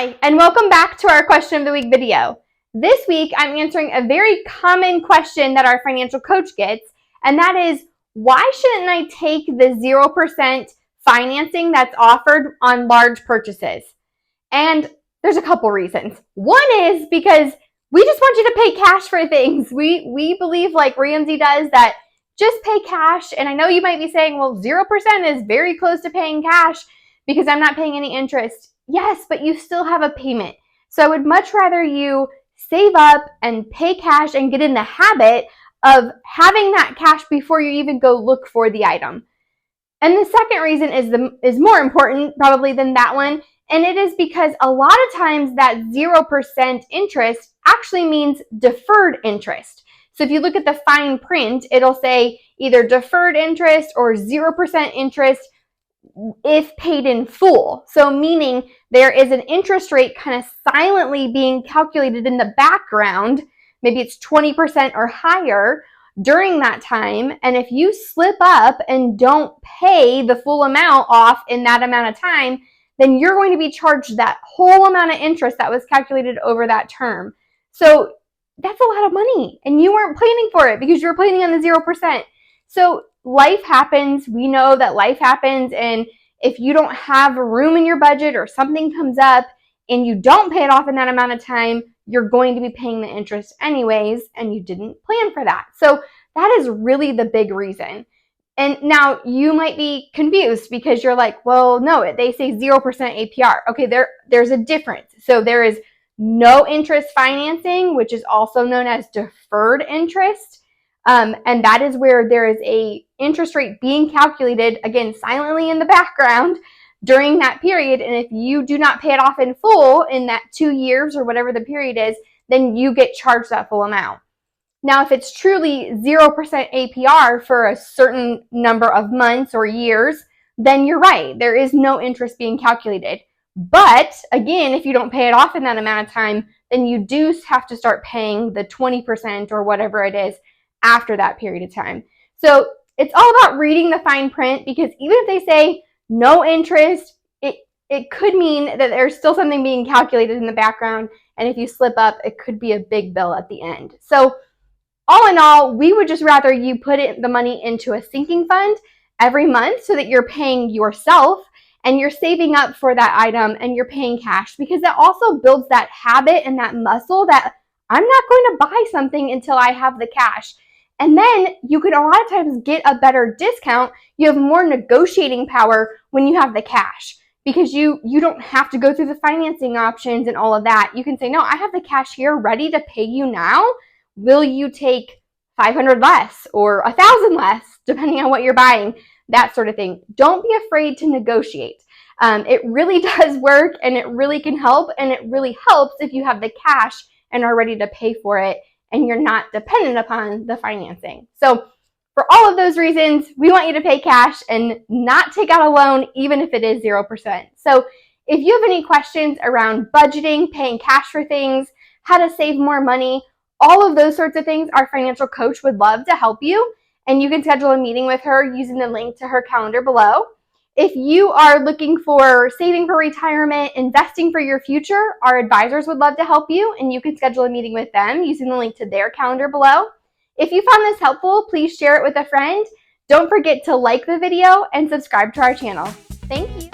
Hi, and welcome back to our question of the week video. This week, I'm answering a very common question that our financial coach gets, and that is, why shouldn't I take the 0% financing that's offered on large purchases? And there's a couple reasons. One is because we just want you to pay cash for things. We believe, like Ramsey does, that just pay cash. And I know you might be saying, well, 0% is very close to paying cash because I'm not paying any interest. Yes, but you still have a payment. So I would much rather you save up and pay cash and get in the habit of having that cash before you even go look for the item. And the second reason is more important probably than that one, and it is because a lot of times that 0% interest actually means deferred interest. So if you look at the fine print, it'll say either deferred interest or 0% interest if paid in full. So meaning there is an interest rate kind of silently being calculated in the background. Maybe it's 20% or higher during that time. And if you slip up and don't pay the full amount off in that amount of time, then you're going to be charged that whole amount of interest that was calculated over that term. So that's a lot of money, and you weren't planning for it because you were planning on the 0%. So life happens. We know that life happens, and if you don't have room in your budget or something comes up and you don't pay it off in that amount of time, you're going to be paying the interest anyways, and you didn't plan for that. So that is really the big reason. And now you might be confused because you're like, well, no, they say 0% APR. Okay, there's a difference. So there is no interest financing, which is also known as deferred interest. And that is where there is a interest rate being calculated, again, silently in the background during that period. And if you do not pay it off in full in that 2 years or whatever the period is, then you get charged that full amount. Now, if it's truly 0% APR for a certain number of months or years, then you're right. There is no interest being calculated. But again, if you don't pay it off in that amount of time, then you do have to start paying the 20% or whatever it is after that period of time. So it's all about reading the fine print, because even if they say no interest, it could mean that there's still something being calculated in the background. And if you slip up, it could be a big bill at the end. So all in all, we would just rather you put the money into a sinking fund every month so that you're paying yourself and you're saving up for that item and you're paying cash, because that also builds that habit and that muscle that I'm not going to buy something until I have the cash. And then you could a lot of times get a better discount. You have more negotiating power when you have the cash, because you don't have to go through the financing options and all of that. You can say, no, I have the cash here ready to pay you now. Will you take 500 less or 1,000 less, depending on what you're buying? That sort of thing. Don't be afraid to negotiate. It really does work, and it really can help, and it really helps if you have the cash and are ready to pay for it and you're not dependent upon the financing. So for all of those reasons, we want you to pay cash and not take out a loan, even if it is 0%. So if you have any questions around budgeting, paying cash for things, how to save more money, all of those sorts of things, our financial coach would love to help you, and you can schedule a meeting with her using the link to her calendar below. If you are looking for saving for retirement, investing for your future, our advisors would love to help you, and you can schedule a meeting with them using the link to their calendar below. If you found this helpful, please share it with a friend. Don't forget to like the video and subscribe to our channel. Thank you.